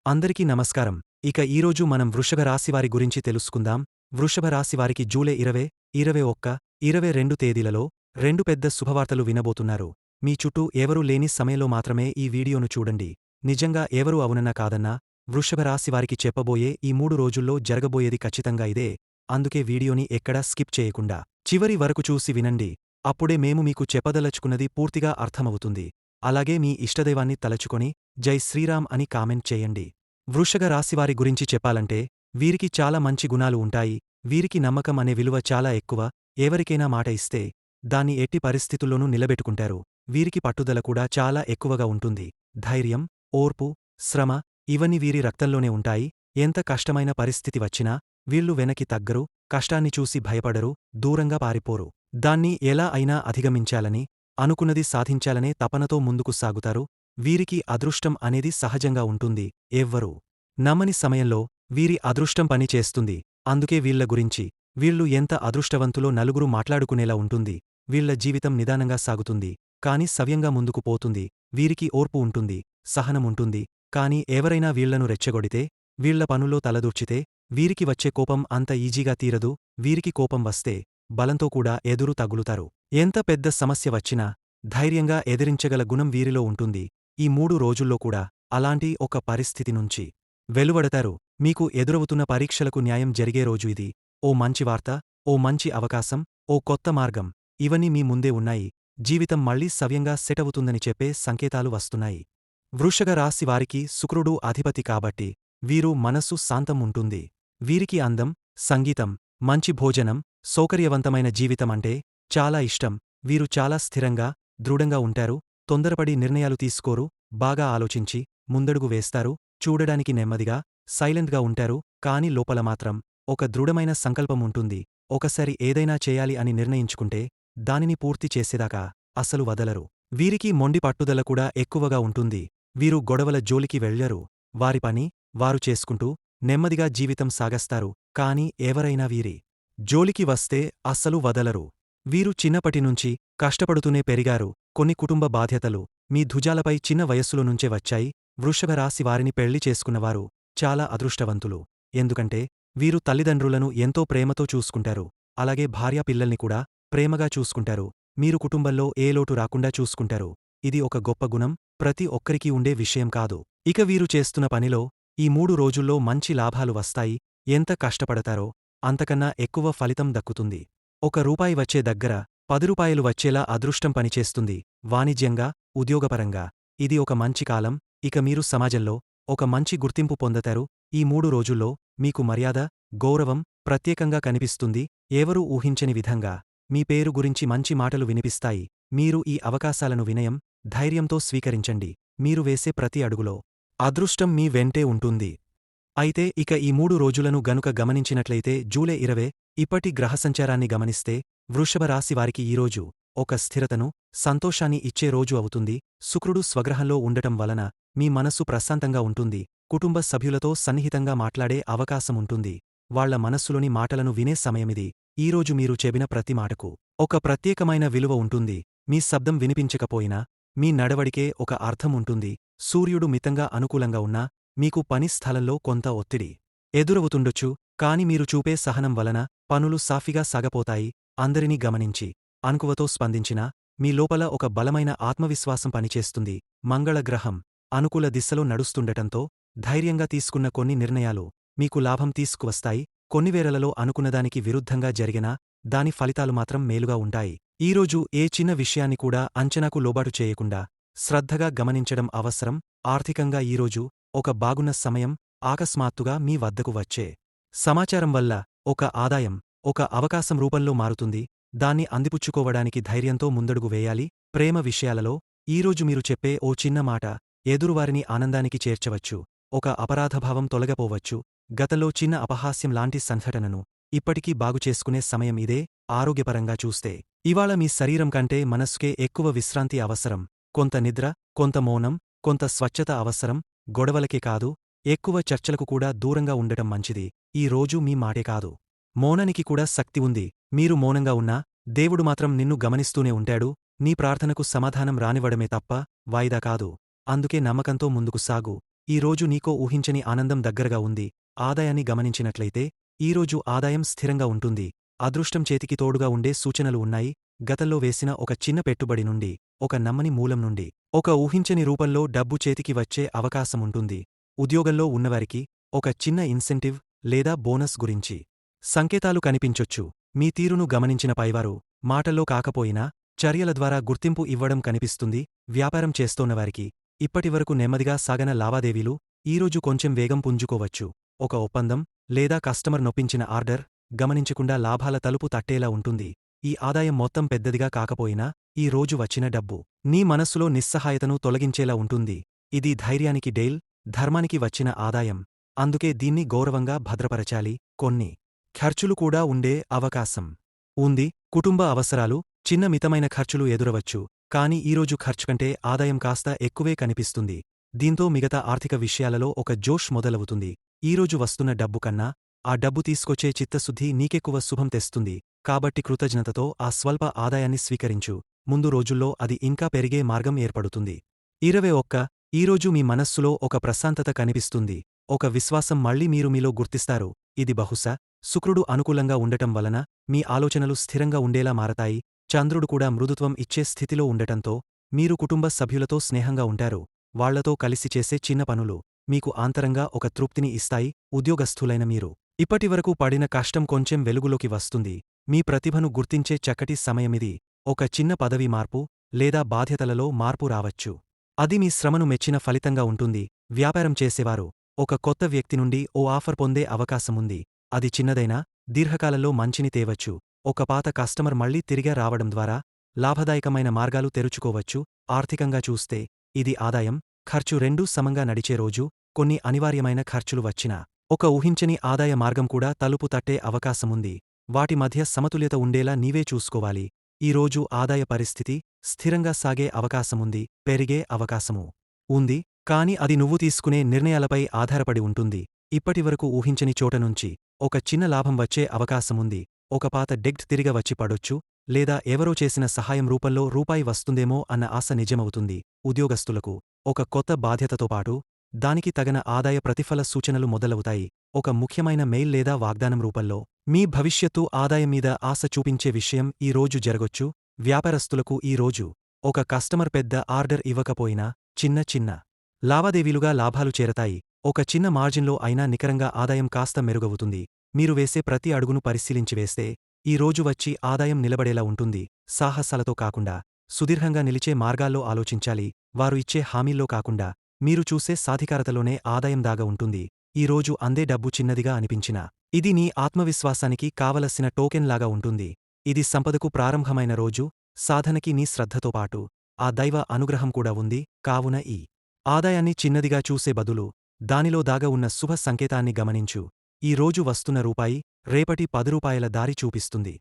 అందరికీ నమస్కారం. ఈరోజు మనం వృషభ రాశివారి గురించి తెలుసుకుందాం. వృషభ రాశివారికి జూలై 20, 21, 22 తేదీలలో రెండు పెద్ద శుభవార్తలు వినబోతున్నారు. మీ చుట్టూ ఎవరూ లేని సమయంలో మాత్రమే ఈ వీడియోను చూడండి. నిజంగా ఎవరూ అవునన్నా కాదన్నా వృషభ రాశివారికి చెప్పబోయే ఈ 3 రోజుల్లో జరగబోయేది ఖచ్చితంగా ఇదే. అందుకే వీడియోని ఎక్కడా స్కిప్ చేయకుండా చివరి వరకు చూసి వినండి. అప్పుడే మేము మీకు చెప్పదలచుకున్నది పూర్తిగా అర్థమవుతుంది. అలాగే మీ ఇష్టదైవాన్ని తలచుకొని జై శ్రీరామ్ అని కామెంట్ చేయండి. వృషభ రాశివారి గురించి చెప్పాలంటే వీరికి చాలా మంచి గుణాలు ఉంటాయి. వీరికి నమ్మకం అనే విలువ చాలా ఎక్కువ. ఎవరికైనా మాట ఇస్తే దాన్ని ఎట్టి పరిస్థితుల్లోనూ నిలబెట్టుకుంటారు. వీరికి పట్టుదల కూడా చాలా ఎక్కువగా ఉంటుంది. ధైర్యం, ఓర్పు, శ్రమ ఇవన్నీ వీరి రక్తంలోనే ఉంటాయి. ఎంత కష్టమైన పరిస్థితి వచ్చినా వీళ్ళు వెనక్కి తగ్గరు. కష్టాన్ని చూసి భయపడరు, దూరంగా పారిపోరు. దాన్ని ఎలా అయినా అధిగమించాలని, అనుకున్నది సాధించాలనే తపనతో ముందుకు సాగుతారు. వీరికి అదృష్టం అనేది సహజంగా ఉంటుంది. ఎవ్వరూ నమ్మని సమయంలో వీరి అదృష్టం పని చేస్తుంది. అందుకే వీళ్ళ గురించి వీళ్ళు ఎంత అదృష్టవంతులో నలుగురు మాట్లాడుకునేలా ఉంటుంది. వీళ్ళ జీవితం నిదానంగా సాగుతుంది, కాని సవ్యంగా ముందుకు పోతుంది. వీరికి ఓర్పు ఉంటుంది, సహనం ఉంటుంది. కాని ఎవరైనా వీళ్లను రెచ్చగొడితే, వీళ్ల పనుల్లో తలదూర్చితే వీరికి వచ్చే కోపం అంత ఈజీగా తీరదు. వీరికి కోపం వస్తే బలంతో కూడా ఎదురు తగులుతారు. ఎంత పెద్ద సమస్య వచ్చినా ధైర్యంగా ఎదిరించగల గుణం వీరిలో ఉంటుంది. ఈ 3 రోజుల్లో కూడా అలాంటి ఒక పరిస్థితి నుంచి వెలువడతారు. మీకు ఎదురవుతున్న పరీక్షలకు న్యాయం జరిగే రోజు ఇది. ఓ మంచి వార్త, ఓ మంచి అవకాశం, ఓ కొత్త మార్గం ఇవన్నీ మీ ముందే ఉన్నాయి. జీవితం మళ్లీ సవ్యంగా సెటవుతుందని చెప్పే సంకేతాలు వస్తున్నాయి. వృషభ రాశి వారికి శుక్రుడు అధిపతి కాబట్టి వీరు మనస్సు శాంతం ఉంటుంది. వీరికి అందం, సంగీతం, మంచి భోజనం, సౌకర్యవంతమైన జీవితం అంటే చాలా ఇష్టం. వీరు చాలా స్థిరంగా, దృఢంగా ఉంటారు. తొందరపడి నిర్ణయాలు తీసుకోరు. బాగా ఆలోచించి ముందడుగు వేస్తారు. చూడడానికి నెమ్మదిగా, సైలెంట్గా ఉంటారు. కాని లోపల మాత్రం ఒక దృఢమైన సంకల్పం ఉంటుంది. ఒకసారి ఏదైనా చేయాలి అని నిర్ణయించుకుంటే దానిని పూర్తి చేసేదాకా అసలు వదలరు. వీరికి మొండి పట్టుదల కూడా ఎక్కువగా ఉంటుంది. వీరు గొడవల జోలికి వెళ్లరు. వారి పని వారు చేసుకుంటూ నెమ్మదిగా జీవితం సాగస్తారు. కాని ఎవరైనా వీరి జోలికి వస్తే అస్సలు వదలరు. వీరు చిన్నపటినుంచి కష్టపడుతూనే పెరిగారు. కొన్ని కుటుంబ బాధ్యతలు మీ భుజాలపై చిన్న వయస్సులో నుంచే వచ్చాయి. వృషభ రాశి వారిని పెళ్లి చేసుకున్నవారు చాలా అదృష్టవంతులు. ఎందుకంటే వీరు తల్లిదండ్రులను ఎంతో ప్రేమతో చూసుకుంటారు. అలాగే భార్యాపిల్లల్ని కూడా ప్రేమగా చూసుకుంటారు. మీరు కుటుంబంలో ఏ లోటు రాకుండా చూసుకుంటారు. ఇది ఒక గొప్ప గుణం. ప్రతి ఒక్కరికీ ఉండే విషయం కాదు. ఇక వీరు చేస్తున్న పనిలో ఈ 3 రోజుల్లో మంచి లాభాలు వస్తాయి. ఎంత కష్టపడతారో అంతకన్నా ఎక్కువ ఫలితం దక్కుతుంది. ₹1 వచ్చే దగ్గర ₹10 వచ్చేలా అదృష్టం పనిచేస్తుంది. వాణిజ్యంగా, ఉద్యోగపరంగా ఇది ఒక మంచి కాలం. ఇక మీరు సమాజంలో ఒక మంచి గుర్తింపు పొందతారు. ఈ 3 రోజుల్లో మీకు మర్యాద, గౌరవం ప్రత్యేకంగా కనిపిస్తుంది. ఎవరూ ఊహించని విధంగా మీ పేరు గురించి మంచి మాటలు వినిపిస్తాయి. మీరు ఈ అవకాశాలను వినయం, ధైర్యంతో స్వీకరించండి. మీరు వేసే ప్రతి అడుగులో అదృష్టం మీ వెంటే ఉంటుంది. అయితే ఈ 3 రోజులను గనుక గమనించినట్లయితే జూలై 20 ఇప్పటి గ్రహసంచారాన్ని గమనిస్తే వృషభ రాశి వారికి ఈరోజు ఒక స్థిరతను, సంతోషాన్ని ఇచ్చే రోజు అవుతుంది. శుక్రుడు స్వగ్రహంలో ఉండటం వలన మీ మనస్సు ప్రశాంతంగా ఉంటుంది. కుటుంబ సభ్యులతో సన్నిహితంగా మాట్లాడే అవకాశముంటుంది. వాళ్ల మనస్సులోని మాటలను వినే సమయమిది. ఈరోజు మీరు చెబిన ప్రతి మాటకు ఒక ప్రత్యేకమైన విలువ ఉంటుంది. మీ శబ్దం వినిపించకపోయినా మీ నడవడికే ఒక అర్థం ఉంటుంది. సూర్యుడు మితంగా అనుకూలంగా ఉన్నా మీకు పని స్థలంలో కొంత ఒత్తిడి ఎదురవుతుండొచ్చు. కాని మీరు చూపే సహనం వలన పనులు సాఫీగా సాగపోతాయి. అందరినీ గమనించి అణకువతో స్పందించినా మీ లోపల ఒక బలమైన ఆత్మవిశ్వాసం పనిచేస్తుంది. మంగళగ్రహం అనుకూల దిశలో నడుస్తుండటంతో ధైర్యంగా తీసుకున్న కొన్ని నిర్ణయాలు మీకు లాభం తీసుకువస్తాయి. కొన్ని వేళలలో అనుకున్నదానికి విరుద్ధంగా జరిగినా దాని ఫలితాలు మాత్రం మేలుగా ఉంటాయి. ఈరోజు ఏ చిన్న విషయాన్ని కూడా అంచనాకు లోబాటు చేయకుండా శ్రద్ధగా గమనించడం అవసరం. ఆర్థికంగా ఈరోజు ఒక బాగున్న సమయం. ఆకస్మాత్తుగా మీ వద్దకు వచ్చే సమాచారం వల్ల ఒక ఆదాయం, ఒక అవకాశం రూపంలో మారుతుంది. దాన్ని అందిపుచ్చుకోవడానికి ధైర్యంతో ముందడుగు వేయాలి. ప్రేమ విషయాలలో ఈరోజు మీరు చెప్పే ఓ చిన్న మాట ఎదురువారిని ఆనందానికి చేర్చవచ్చు. ఒక అపరాధభావం తొలగపోవచ్చు. గతంలో చిన్న అపహాస్యం లాంటి సంఘటనను ఇప్పటికీ బాగుచేసుకునే సమయం ఇదే. ఆరోగ్యపరంగా చూస్తే ఇవాళ మీ శరీరం కంటే మనస్సుకే ఎక్కువ విశ్రాంతి అవసరం. కొంత నిద్ర, కొంత మౌనం, కొంత స్వచ్ఛత అవసరం. గొడవలకే కాదు, ఎక్కువ చర్చలకు కూడా దూరంగా ఉండటం మంచిది. ఈ రోజు మీ మాటే కాదు, మౌనానికి కూడా శక్తి ఉంది. మీరు మౌనంగా ఉన్నా దేవుడు మాత్రం నిన్ను గమనిస్తూనే ఉంటాడు. నీ ప్రార్థనకు సమాధానం రానివ్వడమే తప్ప వాయిదా కాదు. అందుకే నమ్మకంతో ముందుకు సాగు. ఈ రోజు నీకో ఊహించని ఆనందం దగ్గరగా ఉంది. ఆదాయాన్ని గమనించినట్లయితే ఈరోజు ఆదాయం స్థిరంగా ఉంటుంది. అదృష్టం చేతికి తోడుగా ఉండే సూచనలు ఉన్నాయి. గతంలో వేసిన ఒక చిన్న పెట్టుబడి నుండి, ఒక నమ్మని మూలం నుండి, ఒక ఊహించని రూపంలో డబ్బు చేతికి వచ్చే అవకాశముంటుంది. ఉద్యోగంలో ఉన్నవారికి ఒక చిన్న ఇన్సెంటివ్ లేదా బోనస్ గురించి సంకేతాలు కనిపించొచ్చు. మీ తీరును గమనించిన పైవారు మాటల్లో కాకపోయినా చర్యల ద్వారా గుర్తింపు ఇవ్వడం కనిపిస్తుంది. వ్యాపారం చేస్తోన్నవారికి ఇప్పటివరకు నెమ్మదిగా సాగన లావాదేవీలు ఈరోజు కొంచెం వేగం పుంజుకోవచ్చు. ఒక ఒప్పందం లేదా కస్టమర్ నొప్పించిన ఆర్డర్ గమనించకుండా లాభాల తలుపు తట్టేలా ఉంటుంది. ఈ ఆదాయం మొత్తం పెద్దదిగా కాకపోయినా ఈ రోజు వచ్చిన డబ్బు నీ మనస్సులో నిస్సహాయతను తొలగించేలా ఉంటుంది. ఇది ధైర్యానికి డేల్, ధర్మానికి వచ్చిన ఆదాయం. అందుకే దీన్ని గౌరవంగా భద్రపరచాలి. కొన్ని ఖర్చులు కూడా ఉండే అవకాశం ఉంది. కుటుంబ అవసరాలు, చిన్న మితమైన ఖర్చులు ఎదురవచ్చు. కాని ఈరోజు ఖర్చుకంటే ఆదాయం కాస్త ఎక్కువే కనిపిస్తుంది. దీంతో మిగతా ఆర్థిక విషయాలలో ఒక జోష్ మొదలవుతుంది. ఈరోజు వస్తున్న డబ్బు కన్నా ఆ డబ్బు తీసుకొచ్చే చిత్తశుద్ధి నీకెక్కువ శుభం తెస్తుంది. కాబట్టి కృతజ్ఞతతో ఆ స్వల్ప ఆదాయాన్ని స్వీకరించు. ముందు రోజుల్లో అది ఇంకా పెరిగే మార్గం ఏర్పడుతుంది. 21 ఈరోజు మీ మనస్సులో ఒక ప్రశాంతత కనిపిస్తుంది. ఒక విశ్వాసం మళ్ళీ మీరు మీలో గుర్తిస్తారు. ఇది బహుశా శుక్రుడు అనుకూలంగా ఉండటం వలన మీ ఆలోచనలు స్థిరంగా ఉండేలా మారతాయి. చంద్రుడు కూడా మృదుత్వం ఇచ్చే స్థితిలో ఉండటంతో మీరు కుటుంబ సభ్యులతో స్నేహంగా ఉంటారు. వాళ్లతో కలిసి చేసే చిన్న పనులు మీకు ఆంతరంగా ఒక తృప్తిని ఇస్తాయి. ఉద్యోగస్థులైన మీరు ఇప్పటివరకు పడిన కష్టం కొంచెం వెలుగులోకి వస్తుంది. మీ ప్రతిభను గుర్తించే చక్కటి సమయమిది. ఒక చిన్న పదవి మార్పు లేదా బాధ్యతలలో మార్పు రావచ్చు. అది మీ శ్రమను మెచ్చిన ఫలితంగా ఉంటుంది. వ్యాపారం చేసేవారు ఒక కొత్త వ్యక్తి నుండి ఓ ఆఫర్ పొందే అవకాశముంది. అది చిన్నదైనా దీర్ఘకాలంలో మంచిని తేవచ్చు. ఒక పాత కస్టమర్ మళ్లీ తిరిగా రావడం ద్వారా లాభదాయకమైన మార్గాలు తెరుచుకోవచ్చు. ఆర్థికంగా చూస్తే ఇది ఆదాయం, ఖర్చు రెండూ సమంగా నడిచే రోజు. కొన్ని అనివార్యమైన ఖర్చులు వచ్చినా ఒక ఊహించని ఆదాయ మార్గం కూడా తలుపు తట్టే అవకాశముంది. వాటి మధ్య సమతుల్యత ఉండేలా నీవే చూసుకోవాలి. ఈ రోజు ఆదాయ పరిస్థితి స్థిరంగా సాగే అవకాశముంది, పెరిగే అవకాశమూ ఉంది. కాని అది నువ్వు తీసుకునే నిర్ణయాలపై ఆధారపడి ఉంటుంది. ఇప్పటివరకు ఊహించని చోటనుంచి ఒక చిన్న లాభం వచ్చే అవకాశముంది. ఒక పాత డెగ్ట్ తిరిగ వచ్చి పడొచ్చు, లేదా ఎవరో చేసిన సహాయం రూపంలో రూపాయి వస్తుందేమో అన్న ఆశ నిజమవుతుంది. ఉద్యోగస్తులకు ఒక కొత్త బాధ్యతతో పాటు దానికి తగన ఆదాయ ప్రతిఫల సూచనలు మొదలవుతాయి. ఒక ముఖ్యమైన మెయిల్ లేదా వాగ్దానం రూపంలో మీ భవిష్యత్తు ఆదాయం మీద ఆశ చూపించే విషయం ఈ రోజు జరగొచ్చు. వ్యాపారస్తులకు ఈ రోజు ఒక కస్టమర్ పెద్ద ఆర్డర్ ఇవ్వకపోయినా చిన్న చిన్న లావాదేవీలుగా లాభాలు చేరతాయి. ఒక చిన్న మార్జిన్లో అయినా నికరంగా ఆదాయం కాస్త మెరుగవుతుంది. మీరు వేసే ప్రతి అడుగును పరిశీలించి వేస్తే ఈ రోజు వచ్చి ఆదాయం నిలబడేలా ఉంటుంది. సాహసాలతో కాకుండా సుదీర్ఘంగా నిలిచే మార్గాల్లో ఆలోచించాలి. వారు ఇచ్చే హామీల్లో కాకుండా మీరు చూసే సాధికారతలోనే ఆదాయం దాగా ఉంటుంది. ఈ రోజు అందే డబ్బు చిన్నదిగా అనిపించినా ఇది నీ ఆత్మవిశ్వాసానికి కావలసిన టోకెన్ లాగా ఉంటుంది. ఇది సంపదకు ప్రారంభమైన రోజు. సాధనకి నీ శ్రద్ధతో పాటు ఆ దైవ అనుగ్రహం కూడా ఉంది. కావున ఈ ఆదాయాన్ని చిన్నదిగా చూసే బదులు దానిలో దాగా ఉన్న శుభ సంకేతాన్ని గమనించు. ఈ రోజు వస్తున్న రూపాయి రేపటి 10 రూపాయల దారి చూపిస్తుంది.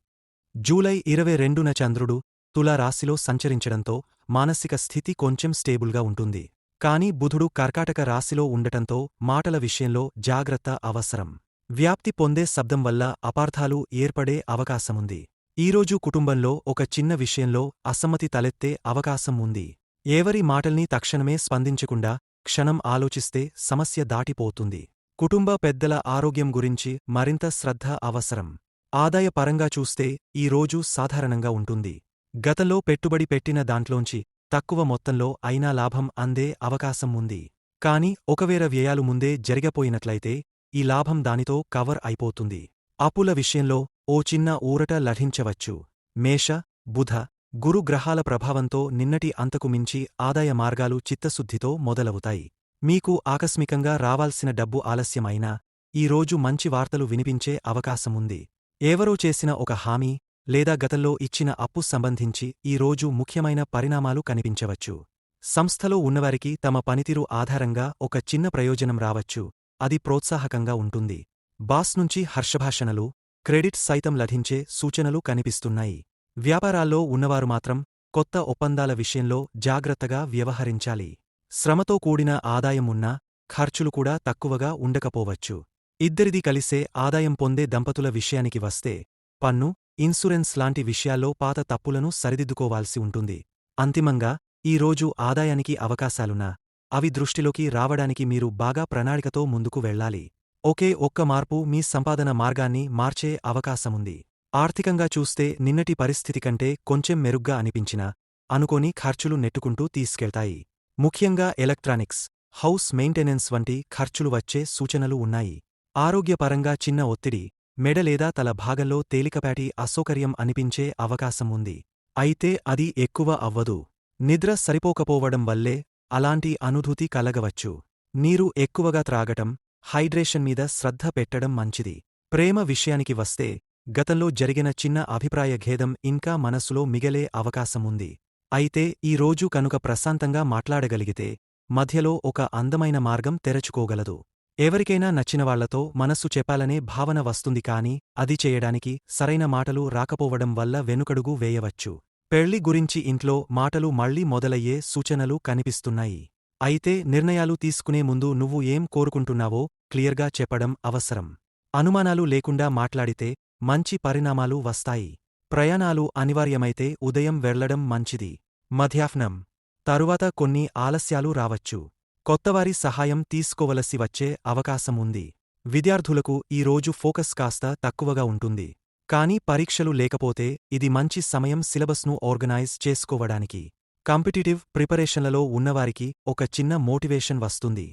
జూలై 22న చంద్రుడు తులా రాశిలో సంచరించడంతో మానసిక స్థితి కొంచెం స్టేబుల్గా ఉంటుంది. కాని బుధుడు కర్కాటక రాశిలో ఉండటంతో మాటల విషయంలో జాగ్రత్త అవసరం. వ్యాప్తి పొందే శబ్దం వల్ల అపార్థాలు ఏర్పడే అవకాశముంది. ఈరోజు కుటుంబంలో ఒక చిన్న విషయంలో అసమ్మతి తలెత్తే అవకాశం ఉంది. ఎవరి మాటల్ని తక్షణమే స్పందించకుండా క్షణం ఆలోచిస్తే సమస్య దాటిపోతుంది. కుటుంబ పెద్దల ఆరోగ్యం గురించి మరింత శ్రద్ధ అవసరం. ఆదాయ పరంగా చూస్తే ఈ రోజు సాధారణంగా ఉంటుంది. గతంలో పెట్టుబడి పెట్టిన దాంట్లోంచి తక్కువ మొత్తంలో అయినా లాభం అందే అవకాశం ఉంది. కాని ఒకవేళ వ్యయాలు ముందే జరిగిపోయినట్లయితే ఈ లాభం దానితో కవర్ అయిపోతుంది. అప్పుల విషయంలో ఓ చిన్న ఊరట లభించవచ్చు. మేష, బుధ, గురు గ్రహాల ప్రభావంతో నిన్నటి అంతకు మించి ఆదాయ మార్గాలు చిత్తశుద్ధితో మొదలవుతాయి. మీకు ఆకస్మికంగా రావాల్సిన డబ్బు ఆలస్యమైనా ఈ రోజు మంచి వార్తలు వినిపించే అవకాశముంది. ఎవరో చేసిన ఒక హామీ లేదా గతంలో ఇచ్చిన అప్పు సంబంధించి ఈ రోజు ముఖ్యమైన పరిణామాలు కనిపించవచ్చు. సంస్థలో ఉన్నవారికి తమ పనితీరు ఆధారంగా ఒక చిన్న ప్రయోజనం రావచ్చు. అది ప్రోత్సాహకంగా ఉంటుంది. బాస్ నుంచి హర్షభాషణలు, క్రెడిట్ సైతం లభించే సూచనలు కనిపిస్తున్నాయి. వ్యాపారాల్లో ఉన్నవారు మాత్రం కొత్త ఒప్పందాల విషయంలో జాగ్రత్తగా వ్యవహరించాలి. శ్రమతో కూడిన ఆదాయం ఉన్నా ఖర్చులు కూడా తక్కువగా ఉండకపోవచ్చు. ఇద్దరిది కలిసే ఆదాయం పొందే దంపతుల విషయానికి వస్తే పన్ను, ఇన్సూరెన్స్ లాంటి విషయాల్లో పాత తప్పులను సరిదిద్దుకోవాల్సి ఉంటుంది. అంతిమంగా ఈ రోజు ఆదాయానికి అవకాశాలున్నా అవి దృష్టిలోకి రావడానికి మీరు బాగా ప్రణాళికతో ముందుకు వెళ్ళాలి. ఒకే ఒక్క మార్పు మీ సంపాదన మార్గాన్ని మార్చే అవకాశముంది. ఆర్థికంగా చూస్తే నిన్నటి పరిస్థితి కంటే కొంచెం మెరుగ్గా అనిపించినా అనుకోని ఖర్చులు నెట్టుకుంటూ తీసుకెళ్తాయి. ముఖ్యంగా ఎలక్ట్రానిక్స్, హౌస్ మెయింటెనెన్స్ వంటి ఖర్చులు వచ్చే సూచనలు ఉన్నాయి. ఆరోగ్యపరంగా చిన్న ఒత్తిడి, మెడ లేదా తల భాగంలో తేలికపాటి అసౌకర్యం అనిపించే అవకాశం ఉంది. అయితే అది ఎక్కువ అవ్వదు. నిద్ర సరిపోకపోవడం వల్లే అలాంటి అనుభూతి కలగవచ్చు. నీరు ఎక్కువగా త్రాగటం, హైడ్రేషన్ మీద శ్రద్ధ పెట్టడం మంచిది. ప్రేమ విషయానికి వస్తే గతంలో జరిగిన చిన్న అభిప్రాయ భేదం ఇంకా మనసులో మిగిలే అవకాశముంది. అయితే ఈ రోజు కనుక ప్రశాంతంగా మాట్లాడగలిగితే మధ్యలో ఒక అందమైన మార్గం తెరచుకోగలదు. ఎవరికైనా నచ్చినవాళ్లతో మనస్సు చెప్పాలనే భావన వస్తుంది కానీ అది చేయడానికి సరైన మాటలు రాకపోవడం వల్ల వెనుకడుగు వేయవచ్చు. పెళ్లి గురించి ఇంట్లో మాటలు మళ్లీ మొదలయ్యే సూచనలు కనిపిస్తున్నాయి. అయితే నిర్ణయాలు తీసుకునే ముందు నువ్వు ఏం కోరుకుంటున్నావో క్లియర్గా చెప్పడం అవసరం. అనుమానాలు లేకుండా మాట్లాడితే మంచి పరిణామాలు వస్తాయి. ప్రయాణాలు అనివార్యమైతే ఉదయం వెళ్లడం మంచిది. మధ్యాహ్నం తరువాత కొన్ని ఆలస్యాలు రావచ్చు. కొత్తవారి సహాయం తీసుకోవలసి వచ్చే అవకాశం ఉంది. విద్యార్థులకు ఈ రోజు ఫోకస్ కాస్త తక్కువగా ఉంటుంది. కానీ పరీక్షలు లేకపోతే ఇది మంచి సమయం సిలబస్ను ఆర్గనైజ్ చేసుకోవడానికి. కాంపిటీటివ్ ప్రిపరేషన్లలో ఉన్నవారికి ఒక చిన్న మోటివేషన్ వస్తుంది.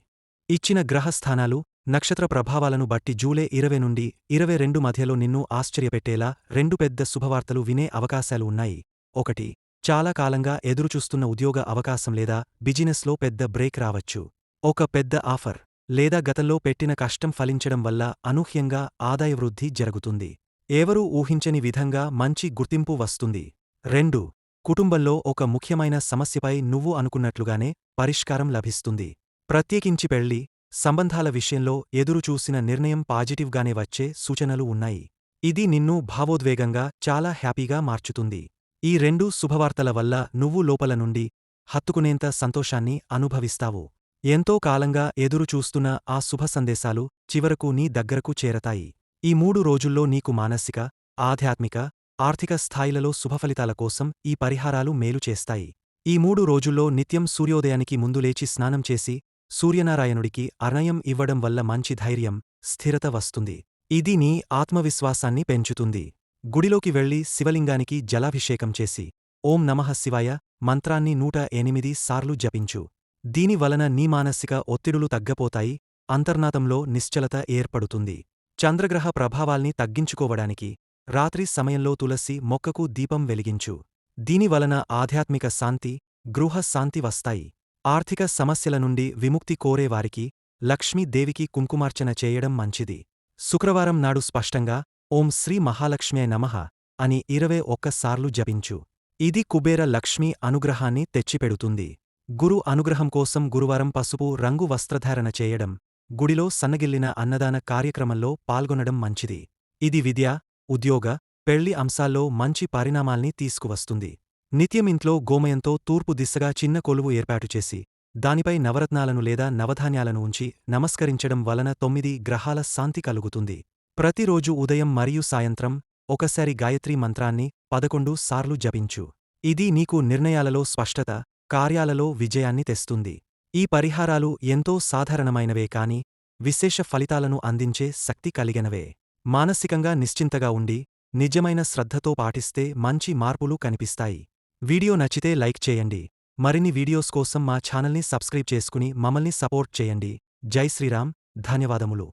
ఇచ్చిన గ్రహస్థానాలు, నక్షత్ర ప్రభావాలను బట్టి జూలై 20 నుండి 22 మధ్యలో నిన్ను ఆశ్చర్యపెట్టేలా 2 పెద్ద శుభవార్తలు వినే అవకాశాలు ఉన్నాయి. 1. చాలా కాలంగా ఎదురుచూస్తున్న ఉద్యోగ అవకాశం లేదా బిజినెస్లో పెద్ద బ్రేక్ రావచ్చు. ఒక పెద్ద ఆఫర్ లేదా గతంలో పెట్టిన కష్టం ఫలించడం వల్ల అనూహ్యంగా ఆదాయ వృద్ధి జరుగుతుంది. ఎవరూ ఊహించని విధంగా మంచి గుర్తింపు వస్తుంది. 2. కుటుంబంలో ఒక ముఖ్యమైన సమస్యపై నువ్వు అనుకున్నట్లుగానే పరిష్కారం లభిస్తుంది. ప్రత్యేకించి పెళ్లి సంబంధాల విషయంలో ఎదురుచూసిన నిర్ణయం పాజిటివ్గానే వచ్చే సూచనలు ఉన్నాయి. ఇది నిన్ను భావోద్వేగంగా చాలా హ్యాపీగా మార్చుతుంది. ఈ 2 శుభవార్తల వల్ల నువ్వు లోపల నుండి హత్తుకునేంత సంతోషాన్ని అనుభవిస్తావు. ఎంతో కాలంగా ఎదురుచూస్తున్న ఆ శుభ సందేశాలు చివరకు నీ దగ్గరకు చేరతాయి. ఈ 3 రోజుల్లో నీకు మానసిక, ఆధ్యాత్మిక, ఆర్థిక స్థాయిలలో శుభఫలితాల కోసం ఈ పరిహారాలు మేలు చేస్తాయి. ఈ 3 రోజుల్లో నిత్యం సూర్యోదయానికి ముందు లేచి స్నానం చేసి సూర్యనారాయణుడికి అర్ఘ్యం ఇవ్వడం వల్ల మంచి ధైర్యం, స్థిరత వస్తుంది. ఇది నీ ఆత్మవిశ్వాసాన్ని పెంచుతుంది. గుడిలోకి వెళ్లి శివలింగానికి జలాభిషేకం చేసి ఓం నమః శివాయ మంత్రాన్ని 108 సార్లు జపించు. దీని వలన నీ మానసిక ఒత్తిడులు తగ్గపోతాయి, అంతర్నాతంలో నిశ్చలత ఏర్పడుతుంది. చంద్రగ్రహ ప్రభావాల్ని తగ్గించుకోవడానికి రాత్రి సమయంలో తులసి మొక్కకు దీపం వెలిగించు. దీనివలన ఆధ్యాత్మిక శాంతి, గృహ శాంతి వస్తాయి. ఆర్థిక సమస్యల నుండి విముక్తి కోరేవారికి లక్ష్మీదేవికి కుంకుమార్చన చేయడం మంచిది. శుక్రవారం నాడు స్పష్టంగా ఓం శ్రీ మహాలక్ష్మ్యై నమః అని 21 సార్లు జపించు. ఇది కుబేర లక్ష్మీ అనుగ్రహాన్ని తెచ్చిపెడుతుంది. గురు అనుగ్రహం కోసం గురువారం పసుపు రంగు వస్త్రధారణ చేయడం, గుడిలో సన్నగిల్లిన అన్నదాన కార్యక్రమంలో పాల్గొనడం మంచిది. ఇది విద్య, ఉద్యోగ, పెళ్లి అంశాల్లో మంచి పరిణామాల్ని తీసుకువస్తుంది. నిత్యమింట్లో గోమయంతో తూర్పు దిశగా చిన్న కొలువు ఏర్పాటుచేసి దానిపై నవరత్నాలను లేదా నవధాన్యాలను ఉంచి నమస్కరించడం వలన 9 గ్రహాల శాంతి కలుగుతుంది. ప్రతిరోజు ఉదయం మరియు సాయంత్రం ఒకసారి గాయత్రీ మంత్రాన్ని 11 సార్లు జపించు. ఇది నీకు నిర్ణయాలలో స్పష్టత, కార్యాలలో విజయాన్ని తెస్తుంది. ఈ పరిహారాలు ఎంతో సాధారణమైనవే కాని విశేష ఫలితాలను అందించే శక్తి కలిగినవే. మానసికంగా నిశ్చింతగా ఉండి నిజమైన శ్రద్ధతో పాటిస్తే మంచి మార్పులు కనిపిస్తాయి. వీడియో నచ్చితే లైక్ చేయండి. మరిన్ని వీడియోస్ కోసం మా ఛానల్ని సబ్స్క్రైబ్ చేసుకుని మమ్మల్ని సపోర్ట్ చేయండి. జై శ్రీరామ్. ధన్యవాదములు.